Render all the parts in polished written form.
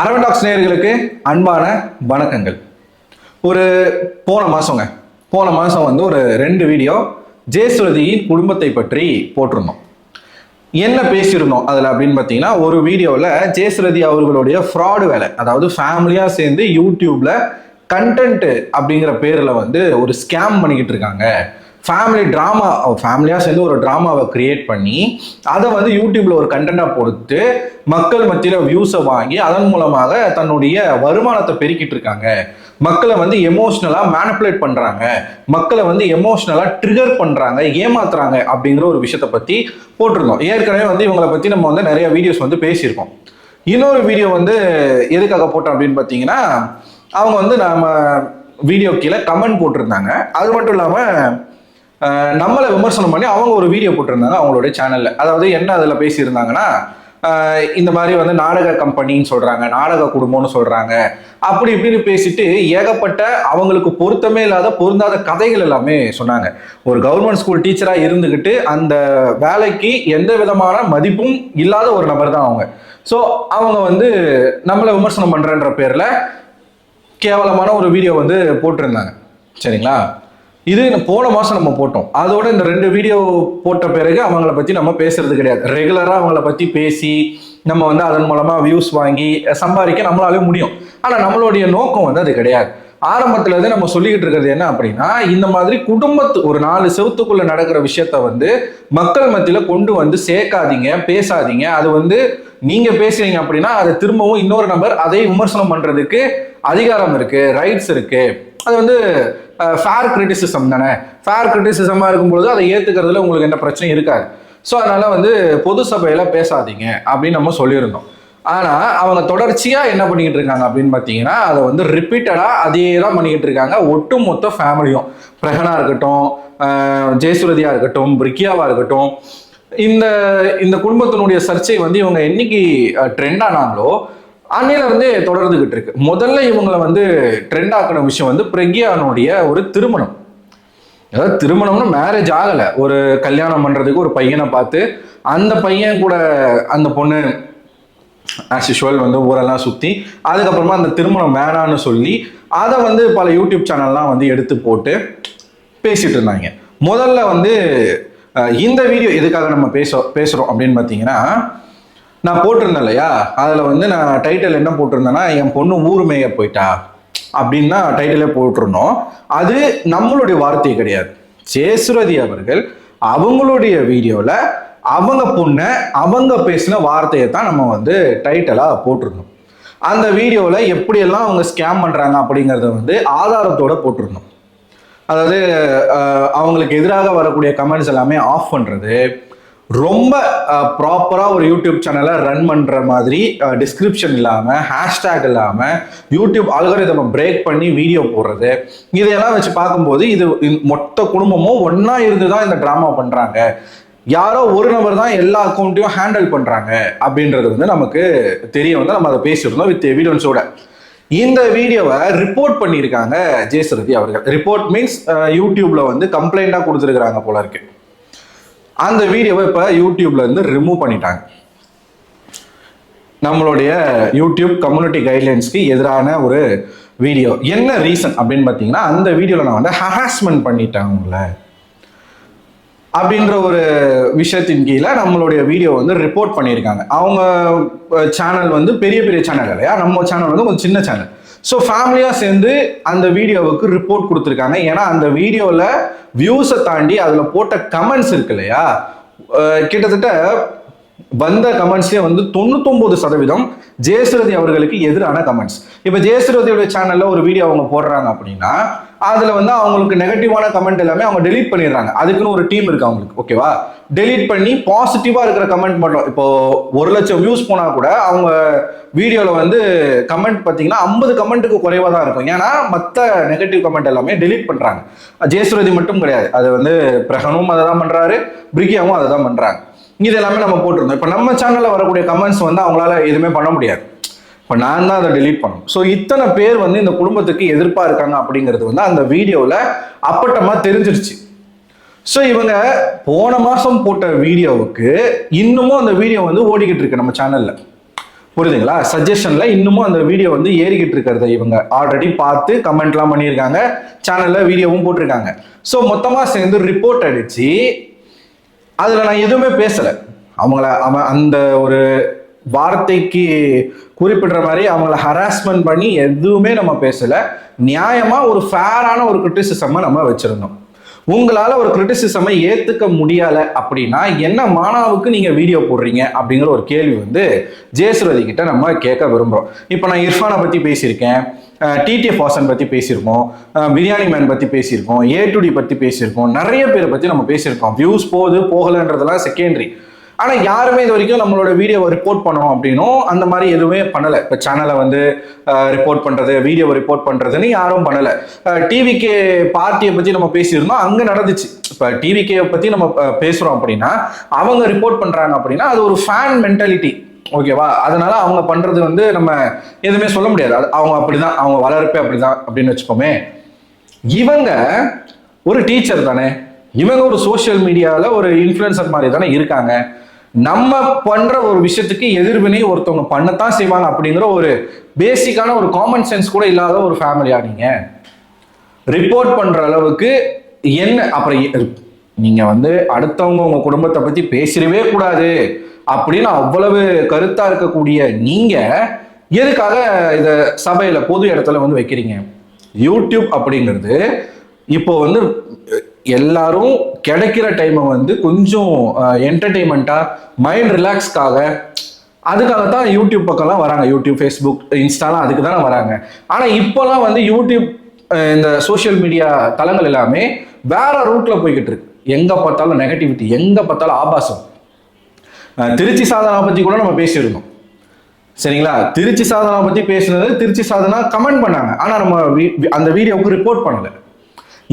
Aravind tax நேயர்களுக்கு அன்பான வணக்கங்கள். போன மாசம் வந்து ஒரு 2 வீடியோ ஜெயசுரதியின் குடும்பத்தை பற்றி போட்டிருந்தோம். என்ன பேசியிருந்தோம் அதில் அப்படின்னு பார்த்தீங்கன்னா, ஒரு வீடியோவில் ஜெயசுரதி அவர்களுடைய ஃப்ராடு வேலை, அதாவது ஃபேமிலியாக சேர்ந்து யூடியூப்ல கண்டென்ட் அப்படிங்கிற பேரில் வந்து ஒரு ஸ்கேம் பண்ணிக்கிட்டு இருக்காங்க. ஃபேமிலியாக சேர்ந்து ஒரு ட்ராமாவை கிரியேட் பண்ணி அதை வந்து யூடியூப்ல ஒரு கண்டென்ட்டாக போட்டு மக்கள் மத்தியில் வியூஸை வாங்கி அதன் மூலமாக தன்னுடைய வருமானத்தை பெருக்கிட்டு இருக்காங்க. மக்களை வந்து எமோஷ்னலாக மேனிப்புலேட் பண்ணுறாங்க, மக்களை வந்து எமோஷ்னலாக ட்ரிகர் பண்ணுறாங்க, ஏமாத்துறாங்க அப்படிங்கிற ஒரு விஷயத்தை பற்றி போட்டிருந்தோம். ஏற்கனவே வந்து இவங்களை பற்றி நம்ம வந்து நிறைய வீடியோஸ் வந்து பேசியிருக்கோம். இன்னொரு வீடியோ வந்து எதுக்காக போட்டோம் அப்படின்னு பார்த்தீங்கன்னா, அவங்க வந்து நம்ம வீடியோ கீழே கமெண்ட் போட்டிருந்தாங்க. அது மட்டும் இல்லாமல் நம்மளை விமர்சனம் பண்ணி அவங்க ஒரு வீடியோ போட்டிருந்தாங்க அவங்களுடைய சேனல்ல. அதாவது என்ன அதில் பேசியிருந்தாங்கன்னா, இந்த மாதிரி வந்து நாடக கம்பெனின்னு சொல்றாங்க, நாடக குடும்பம்னு சொல்றாங்க, அப்படி இப்படின்னு பேசிட்டு ஏகப்பட்ட அவங்களுக்கு பொருத்தமே இல்லாத பொருந்தாத கதைகள் எல்லாமே சொன்னாங்க. ஒரு கவர்மெண்ட் ஸ்கூல் டீச்சரா இருந்துகிட்டு அந்த வேலைக்கு எந்த விதமான மதிப்பும் இல்லாத ஒரு நபர் தான் அவங்க. ஸோ அவங்க வந்து நம்மளை விமர்சனம் பண்றன்ற பேர்ல கேவலமான ஒரு வீடியோ வந்து போட்டிருந்தாங்க. சரிங்களா? இது போன மாசம் நம்ம போட்டோம். அதோட இந்த 2 வீடியோ போட்ட பிறகு அவங்கள பத்தி நம்ம பேசுறது கிடையாது. ரெகுலரா அவங்கள பத்தி பேசி நம்ம வந்து அதன் மூலமா வியூஸ் வாங்கி சம்பாதிக்க நம்மளாலே முடியும். ஆனா நம்மளுடைய நோக்கம் வந்து அது கிடையாது. ஆரம்பத்துல இருந்து நம்ம சொல்லிக்கிட்டு இருக்கிறது என்ன அப்படின்னா, இந்த மாதிரி ஒரு 4 செவத்துக்குள்ள நடக்கிற விஷயத்த வந்து மக்கள் மத்தியில கொண்டு வந்து சேர்க்காதீங்க, பேசாதீங்க. அது வந்து நீங்க பேசுறீங்க அப்படின்னா அதை திரும்பவும் இன்னொரு நபர் அதை விமர்சனம் பண்றதுக்கு அதிகாரம் இருக்கு, ரைட்ஸ் இருக்கு. அது வந்து ஃபேர் கிரிட்டிசிசம் தானே. ஃபேர் கிரிட்டிசிசமா இருக்கும்பொழுது அதை ஏத்துக்கிறதுல உங்களுக்கு என்ன பிரச்சனையும் இருக்காது. ஸோ அதனால வந்து பொது சபையில பேசாதீங்க அப்படின்னு நம்ம சொல்லியிருந்தோம். ஆனா அவங்க தொடர்ச்சியா என்ன பண்ணிக்கிட்டு இருக்காங்க அப்படின்னு பார்த்தீங்கன்னா, அதை வந்து ரிப்பீட்டடா அதே தான் பண்ணிக்கிட்டு இருக்காங்க. ஒட்டுமொத்த ஃபேமிலியும், பிரகனா இருக்கட்டும், ஜெயசுரதியா இருக்கட்டும், பிரிக்கியாவா இருக்கட்டும், இந்த குடும்பத்தினுடைய சர்ச்சை வந்து இவங்க என்னைக்கு ட்ரெண்ட் ஆனாங்களோ அன்னையில இருந்தே தொடர்ந்துகிட்டு இருக்கு. முதல்ல இவங்களை வந்து ட்ரெண்ட் ஆக்கின விஷயம் வந்து பிரக்யானுடைய ஒரு திருமணம். அதாவது திருமணம்னா மேரேஜ் ஆகல, ஒரு கல்யாணம் பண்றதுக்கு ஒரு பையனை பார்த்து அந்த பையன் கூட அந்த பொண்ணு ஆஸ் யூஷுவல் வந்து ஊரெல்லாம் சுத்தி அதுக்கப்புறமா அந்த திருமணம் வேணான்னு சொல்லி அதை வந்து பல யூடியூப் சேனல்லாம் வந்து எடுத்து போட்டு பேசிட்டு இருந்தாங்க. முதல்ல வந்து இந்த வீடியோ எதுக்காக நம்ம பேசுறோம் அப்படின்னு பார்த்தீங்கன்னா, நான் போட்டிருந்தேன் இல்லையா, அதில் வந்து நான் டைட்டில் என்ன போட்டிருந்தேன்னா, என் பொண்ணு ஊர் மேய போயிட்டா அப்படின்னு தான் டைட்டிலே போட்டிருந்தோம். அது நம்மளுடைய வார்த்தை கிடையாது. ஜெயசுரதி அவர்கள் அவங்களுடைய வீடியோவில் அவங்க பொண்ணை அவங்க பேசின வார்த்தையை தான் நம்ம வந்து டைட்டிலாக போட்டிருந்தோம். அந்த வீடியோவில் எப்படியெல்லாம் அவங்க ஸ்கேம் பண்ணுறாங்க அப்படிங்கிறத வந்து ஆதாரத்தோடு போட்டிருந்தோம். அதாவது அவங்களுக்கு எதிராக வரக்கூடிய கமெண்ட்ஸ் எல்லாமே ஆஃப் பண்ணுறது, ரொம்ப ப்ராப்பராக ஒரு யூடியூப் சேனலை ரன் பண்ணுற மாதிரி டிஸ்கிரிப்ஷன் இல்லாமல், ஹேஷ்டேக் இல்லாமல் யூடியூப் அல்காரிதமை பிரேக் பண்ணி வீடியோ போடுறது, இதையெல்லாம் வச்சு பார்க்கும்போது இது மொத்த குடும்பமும் ஒன்றா இருந்து தான் இந்த ட்ராமா பண்ணுறாங்க, யாரோ ஒரு நபர் தான் எல்லா அக்கௌண்ட்டையும் ஹேண்டில் பண்ணுறாங்க அப்படின்றது வந்து நமக்கு தெரிய வந்து நம்ம அதை பேசியிருந்தோம் வித் எவிடன்ஸோட. இந்த வீடியோவை ரிப்போர்ட் பண்ணியிருக்காங்க ஜெயசுரதி அவர்கள். ரிப்போர்ட் மீன்ஸ் யூடியூப்ல வந்து கம்ப்ளைண்டாக கொடுத்துருக்குறாங்க போல இருக்கு. அந்த வீடியோவை இப்போ யூடியூப்ல இருந்து ரிமூவ் பண்ணிட்டாங்க. நம்மளுடைய யூடியூப் கம்யூனிட்டி கைட்லைன்ஸ்க்கு எதிரான ஒரு வீடியோ. என்ன ரீசன் அப்படின்னு பார்த்தீங்கன்னா, அந்த வீடியோவில் நான் வந்து ஹராஸ்மெண்ட் பண்ணிட்டேன் உங்களை அப்படின்ற ஒரு விஷயத்தின் கீழே நம்மளுடைய வீடியோ வந்து ரிப்போர்ட் பண்ணியிருக்காங்க. அவங்க சேனல் வந்து பெரிய பெரிய சேனல் இல்லையா, நம்ம சேனல் வந்து கொஞ்சம் சின்ன சேனல். ஸோ ஃபேமிலியாக சேர்ந்து அந்த வீடியோவுக்கு ரிப்போர்ட் கொடுத்துருக்காங்க. ஏன்னா அந்த வீடியோவில் வியூஸை தாண்டி அதில் போட்ட கமெண்ட்ஸ் இருக்கு இல்லையா, கிட்டத்தட்ட வந்த கமெண்ட்ஸ்லேயே வந்து 99% ஜெயசுரதி அவர்களுக்கு எதிரான கமெண்ட்ஸ். இப்போ ஜெயசுரதியோட சேனலில் ஒரு வீடியோ அவங்க போடுறாங்க அப்படின்னா அதில் வந்து அவங்களுக்கு நெகட்டிவான கமெண்ட் எல்லாமே அவங்க டெலீட் பண்ணிடுறாங்க. அதுக்குன்னு ஒரு டீம் இருக்கு அவங்களுக்கு, ஓகேவா? டெலீட் பண்ணி பாசிட்டிவாக இருக்கிற கமெண்ட் மட்டும், இப்போ 1,00,000 வியூஸ் போனால் கூட அவங்க வீடியோவில் வந்து கமெண்ட் பார்த்தீங்கன்னா 50 கமெண்ட்டுக்கு குறைவாக தான் இருக்கும். ஏன்னா மற்ற நெகட்டிவ் கமெண்ட் எல்லாமே டெலீட் பண்ணுறாங்க. ஜெயசுரதி மட்டும் கிடையாது, அது வந்து பிரகனும் அதை தான் பண்ணுறாரு, பிரிக்கியாவும் அதை தான் பண்ணுறாங்க. இது எல்லாமே நம்ம போட்டிருந்தோம். இப்போ நம்ம சேனலில் வரக்கூடிய கமெண்ட்ஸ் வந்து அவங்களால எதுவுமே பண்ண முடியாது. இப்போ நான் தான் அதை டெலீட் பண்ணணும். ஸோ இத்தனை பேர் வந்து இந்த குடும்பத்துக்கு எதிர்ப்பாக இருக்காங்க அப்படிங்கிறது வந்து அந்த வீடியோவில் அப்பட்டமாக தெரிஞ்சிருச்சு. ஸோ இவங்க போன மாதம் போட்ட வீடியோவுக்கு இன்னமும் அந்த வீடியோ வந்து ஓடிக்கிட்டு இருக்கு நம்ம சேனலில். புரியுதுங்களா? சஜஷன்ல இன்னமும் அந்த வீடியோ வந்து ஏறிக்கிட்டு இருக்கிறத இவங்க ஆல்ரெடி பார்த்து கமெண்ட்லாம் பண்ணியிருக்காங்க, சேனல்ல வீடியோவும் போட்டிருக்காங்க. ஸோ மொத்தமா சேர்ந்து ரிப்போர்ட் அடிச்சு அதுல நான் எதுவுமே பேசல. அவன் அந்த ஒரு வார்த்தைக்கு குறிப்பிடுற மாதிரி அவங்கள ஹராஸ்மெண்ட் பண்ணி எதுவுமே நம்ம பேசல. நியாயமா ஒரு ஃபேரான ஒரு கிரிட்டிசிசம் நம்ம வச்சிருந்தோம். உங்களால ஒரு கிரிட்டிசிசமை ஏத்துக்க முடியல அப்படின்னா என்ன மானாவுக்கு நீங்க வீடியோ போடுறீங்க அப்படிங்கிற ஒரு கேள்வி வந்து ஜெயசுரதி கிட்ட நம்ம கேட்க விரும்புறோம். இப்போ நான் இர்ஃபானை பத்தி பேசியிருக்கேன், டிடிஎஃப் வாசன் பத்தி பேசியிருக்கோம், பிரியாணி மேன் பத்தி பேசியிருக்கோம், A2D பத்தி பேசியிருக்கோம், நிறைய பேரை பத்தி நம்ம பேசியிருக்கோம். வியூஸ் போகுது போகலன்றதெல்லாம் செகண்டரி. ஆனா யாருமே இது வரைக்கும் நம்மளோட வீடியோவை ரிப்போர்ட் பண்ணணும் அப்படின்னும் அந்த மாதிரி எதுவுமே பண்ணல. இப்ப சேனலை வந்து ரிப்போர்ட் பண்றது, வீடியோவை ரிப்போர்ட் பண்றதுன்னு யாரும் பண்ணல. டிவிகே பார்ட்டியை பத்தி நம்ம பேசியிருந்தோம், அங்க நடந்துச்சு. இப்ப டிவிகே பத்தி நம்ம பேசுறோம் அப்படின்னா அவங்க ரிப்போர்ட் பண்றாங்க அப்படின்னா அது ஒரு ஃபேன் மென்டாலிட்டி, ஓகேவா? அதனால அவங்க பண்றது வந்து நம்ம எதுவுமே சொல்ல முடியாது. அவங்க அப்படிதான், அவங்க வளர்ப்பே அப்படிதான் அப்படின்னு வச்சுக்கோமே. இவங்க ஒரு டீச்சர் தானே, இவங்க ஒரு சோசியல் மீடியால ஒரு இன்ஃப்ளூயன்சர் மாதிரி தானே இருக்காங்க. நம்ம பண்ற ஒரு விஷயத்துக்கு எதிர்வினை ஒருத்தவங்க பண்ணத்தான் செய்வாங்க அப்படிங்கிற ஒரு பேசிக்கான ஒரு காமன் சென்ஸ் கூட இல்லாத ஒரு ஃபேமிலியா நீங்க ரிப்போர்ட் பண்ற அளவுக்கு என்ன? அப்புறம் நீங்க வந்து அடுத்தவங்க உங்க குடும்பத்தை பத்தி பேசிடவே கூடாது அப்படின்னு அவ்வளவு கருத்தா இருக்கக்கூடிய நீங்க எதுக்காக இத சபையில பொது இடத்துல வந்து வைக்கிறீங்க? யூடியூப் அப்படிங்கிறது இப்போ வந்து எல்லாரும் கிடைக்கிற டைமை வந்து கொஞ்சம் என்டர்டெயின்மெண்ட்டா மைண்ட் ரிலாக்ஸ்க்காக அதுக்காகத்தான் யூடியூப் பக்கம்லாம் வராங்க. யூடியூப், ஃபேஸ்புக், இன்ஸ்டாலாம் அதுக்கு தானே வராங்க. ஆனா இப்போலாம் வந்து யூடியூப் இந்த சோசியல் மீடியா தளங்கள் எல்லாமே வேற ரூட்ல போய்கிட்டு இருக்கு. எங்க பார்த்தாலும் நெகட்டிவிட்டி, எங்க பார்த்தாலும் ஆபாசம். திருச்சி சாதனா பத்தி கூட நம்ம பேசியிருந்தோம், சரிங்களா? திருச்சி சாதனா பத்தி பேசுனது திருச்சி சாதனா கமெண்ட் பண்ணாங்க, ஆனா நம்ம அந்த வீடியோவுக்கு ரிப்போர்ட் பண்ணல.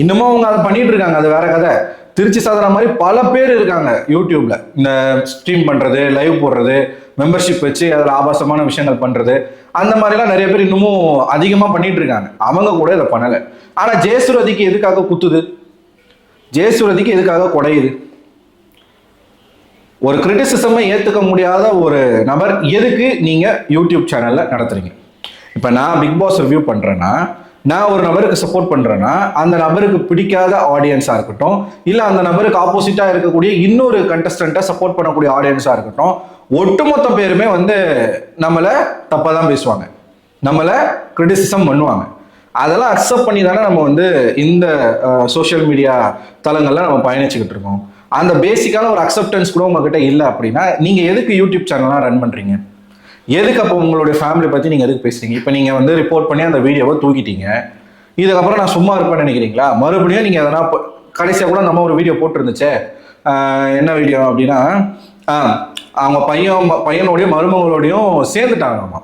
இன்னமும் அவங்க அதை பண்ணிட்டு இருக்காங்க, அது வேற கதை. திருச்சி சாதனா மாதிரி பல பேர் இருக்காங்க யூடியூப்ல, இந்த ஸ்ட்ரீம் பண்றது, லைவ் போடுறது, மெம்பர்ஷிப் வச்சு அதில் ஆபாசமான விஷயங்கள் பண்றது, அந்த மாதிரிலாம் நிறைய பேர் இன்னமும் அதிகமா பண்ணிட்டு இருக்காங்க. அவங்க கூட இதை பண்ணல. ஆனா ஜெயசுரதிக்கு எதுக்காக குத்துது? ஜெயசுரதிக்கு எதுக்காக குடையுது? ஒரு கிரிட்டிசிசமை ஏத்துக்க முடியாத ஒரு நபர் எதுக்கு நீங்க யூடியூப் சேனல்ல நடத்துறீங்க? இப்ப நான் பிக் பாஸ் ரிவ்யூ பண்றேன்னா, நான் ஒரு நபருக்கு சப்போர்ட் பண்றேன்னா அந்த நபருக்கு பிடிக்காத ஆடியன்ஸா இருக்கட்டும், இல்ல அந்த நபருக்கு ஆப்போசிட்டா இருக்கக்கூடிய இன்னொரு கண்டஸ்டன்ட்டை சப்போர்ட் பண்ணக்கூடிய ஆடியன்ஸா இருக்கட்டும், ஒட்டுமொத்த பேருமே வந்து நம்மள தப்பா தான் பேசுவாங்க, நம்மள கிரிட்டிசிசம் பண்ணுவாங்க. அதெல்லாம் அக்செப்ட் பண்ணி தானே நம்ம வந்து இந்த சோசியல் மீடியா தளங்கள்ல நம்ம பயணிச்சுக்கிட்டு இருக்கோம். அந்த பேசிக்கான ஒரு அக்செப்டன்ஸ் கூட உங்ககிட்ட இல்லை அப்படின்னா நீங்க எதுக்கு யூடியூப் சேனல்லாம் ரன் பண்றீங்க? எதுக்கு அப்போ உங்களுடைய ஃபேமிலி பத்தி நீங்க எதுக்கு பேசுறீங்க? இப்போ நீங்க வந்து ரிப்போர்ட் பண்ணி அந்த வீடியோவை தூக்கிட்டீங்க, இதுக்கப்புறம் நான் சும்மா இருப்பேன்னு நினைக்கிறீங்களா? மறுபடியும் நீங்க எதனா கடைசியா கூட நம்ம ஒரு வீடியோ போட்டுருந்துச்சே, என்ன வீடியோ அப்படின்னா அவங்க பையனோடையும் மருமகளோடையும் சேர்ந்துட்டாங்கம்மா,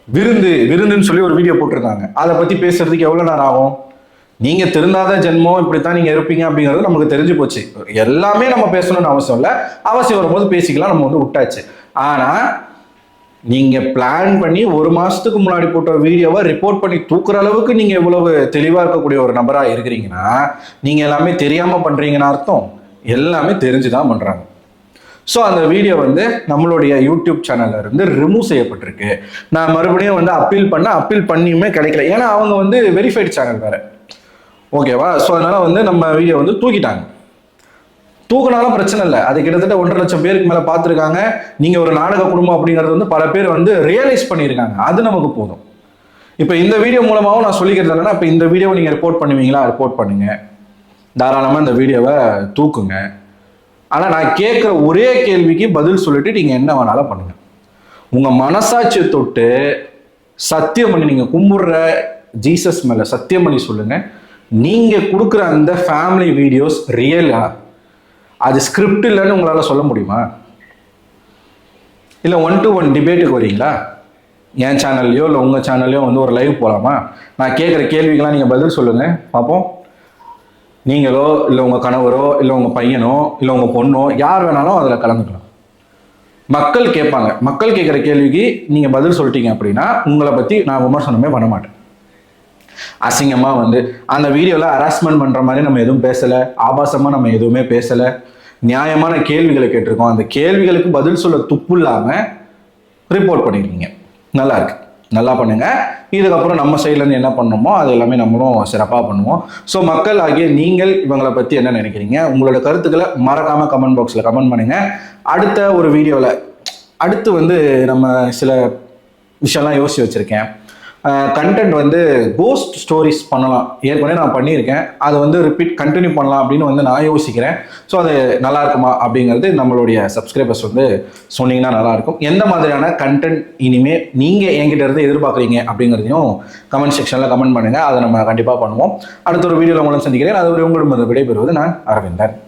விருந்துன்னு சொல்லி ஒரு வீடியோ போட்டிருந்தாங்க. அதை பத்தி பேசுறதுக்கு எவ்வளவு நேரம் ஆகும்? நீங்க திருந்தாத ஜென்மம், இப்படித்தான் நீங்க இருப்பீங்க அப்படிங்கிறது நமக்கு தெரிஞ்சு போச்சு. எல்லாமே நம்ம பேசணும்னு அவசியம் இல்லை, அவசியம் வரும்போது பேசிக்கலாம், நம்ம வந்து விட்டாச்சு. ஆனா நீங்க பிளான் பண்ணி ஒரு மாசத்துக்கு முன்னாடி போட்ட வீடியோவை ரிப்போர்ட் பண்ணி தூக்குற அளவுக்கு நீங்க எவ்வளவு தெளிவா இருக்கக்கூடிய ஒரு நபரா இருக்கிறீங்கன்னா நீங்க எல்லாமே தெரியாம பண்றீங்கன்னு அர்த்தம். எல்லாமே தெரிஞ்சுதான் பண்றாங்க. ஸோ அந்த வீடியோ வந்து நம்மளுடைய யூடியூப் சேனல்ல இருந்து ரிமூவ் செய்யப்பட்டிருக்கு. நான் மறுபடியும் வந்து அப்பீல் பண்ணியுமே கிடைக்கல. ஏன்னா அவங்க வந்து வெரிஃபைடு சேனல் வேற, ஓகேவா? ஸோ அதனால வந்து நம்ம வீடியோ வந்து தூக்கிட்டாங்க. தூக்கினாலும் பிரச்சனை இல்லை, அது கிட்டத்தட்ட 1.5 லட்சம் பேருக்கு மேல பார்த்துருக்காங்க. நீங்க ஒரு நாடக குடும்பம் அப்படிங்கிறது வந்து பல பேர் வந்து ரியலைஸ் பண்ணியிருக்காங்க, அது நமக்கு போதும். இப்போ இந்த வீடியோ மூலமாகவும் நான் சொல்லிக்கிறது என்னன்னா, இப்போ இந்த வீடியோவை நீங்க ரிப்போர்ட் பண்ணுவீங்களா? ரிப்போர்ட் பண்ணுங்க, தாராளமா இந்த வீடியோவை தூக்குங்க. ஆனா நான் கேட்கிற ஒரே கேள்விக்கு பதில் சொல்லிட்டு நீங்க என்ன வேணாலும் பண்ணுங்க. உங்க மனசாட்சியை தொட்டு சத்தியம் பண்ணி, நீங்க கும்பிடுற ஜீசஸ் மேல சத்தியம் பண்ணி சொல்லுங்க, நீங்க கொடுக்குற அந்த ஃபேமிலி வீடியோஸ் ரியலா? அது ஸ்கிரிப்ட் இல்லைன்னு உங்களால சொல்ல முடியுமா? இல்லை 1-to-1 டிபேட்டுக்கு வரீங்களா? என் சேனல்லையோ இல்லை உங்க சேனல்லையோ வந்து ஒரு லைவ் போகலாமா? நான் கேட்குற கேள்விக்கெல்லாம் நீங்க பதில் சொல்லுங்க பார்ப்போம். நீங்களோ இல்லை உங்க கணவரோ இல்லை உங்க பையனோ இல்லை உங்க பொண்ணோ யார் வேணாலும் அதில் கலந்துக்கலாம். மக்கள் கேட்பாங்க. மக்கள் கேட்குற கேள்விக்கு நீங்க பதில் சொல்லிட்டீங்க அப்படின்னா உங்களை பத்தி நான் விமர்சனமே பண்ண மாட்டேன். அசிங்கமா வந்து அந்த வீடியோல ஹராஸ்மெண்ட் பண்ற மாதிரி நம்ம எதுவும் பேசல, ஆபாசமா நம்ம எதுவுமே பேசல, நியாயமான கேள்விகளை கேட்டிருக்கோம். அந்த கேள்விகளுக்கு பதில் சொல்ல துப்பு இல்லாம ரிப்போர்ட் பண்ணிருக்கீங்க. நல்லா இருக்கு, நல்லா பண்ணுங்க. இதுக்கப்புறம் நம்ம சைட்லேருந்து என்ன பண்ணணுமோ அது எல்லாமே நம்மளும் சிறப்பாக பண்ணுவோம். ஸோ மக்கள் ஆகிய நீங்கள் இவங்களை பற்றி என்ன நினைக்கிறீங்க? உங்களோட கருத்துக்களை மறக்காம கமெண்ட் பாக்ஸில் கமெண்ட் பண்ணுங்க. அடுத்த ஒரு வீடியோவில் அடுத்து வந்து நம்ம சில விஷயம்லாம் யோசிச்சு வச்சுருக்கேன். கண்டென்ட் வந்து கோஸ்ட் ஸ்டோரிஸ் பண்ணலாம், ஏற்கனவே நான் பண்ணியிருக்கேன். அதை வந்து ரிப்பீட் கண்டினியூ பண்ணலாம் அப்படின்னு வந்து நான் யோசிக்கிறேன். ஸோ அது நல்லா இருக்குமா அப்படிங்கிறது நம்மளுடைய சப்ஸ்கிரைபர்ஸ் வந்து சொன்னீங்கன்னா நல்லாயிருக்கும். எந்த மாதிரியான கண்டென்ட் இனிமேல் நீங்கள் என்கிட்ட இருந்து எதிர்பார்க்குறீங்க அப்படிங்கிறதையும் கமெண்ட் செக்ஷனில் கமெண்ட் பண்ணுங்கள். அதை நம்ம கண்டிப்பாக பண்ணுவோம். அடுத்த ஒரு வீடியோவில் உங்களை சந்திக்கிறேன். அது ஒரு உங்களிடம் விடைபெறுவது நான் அரவிந்தன்.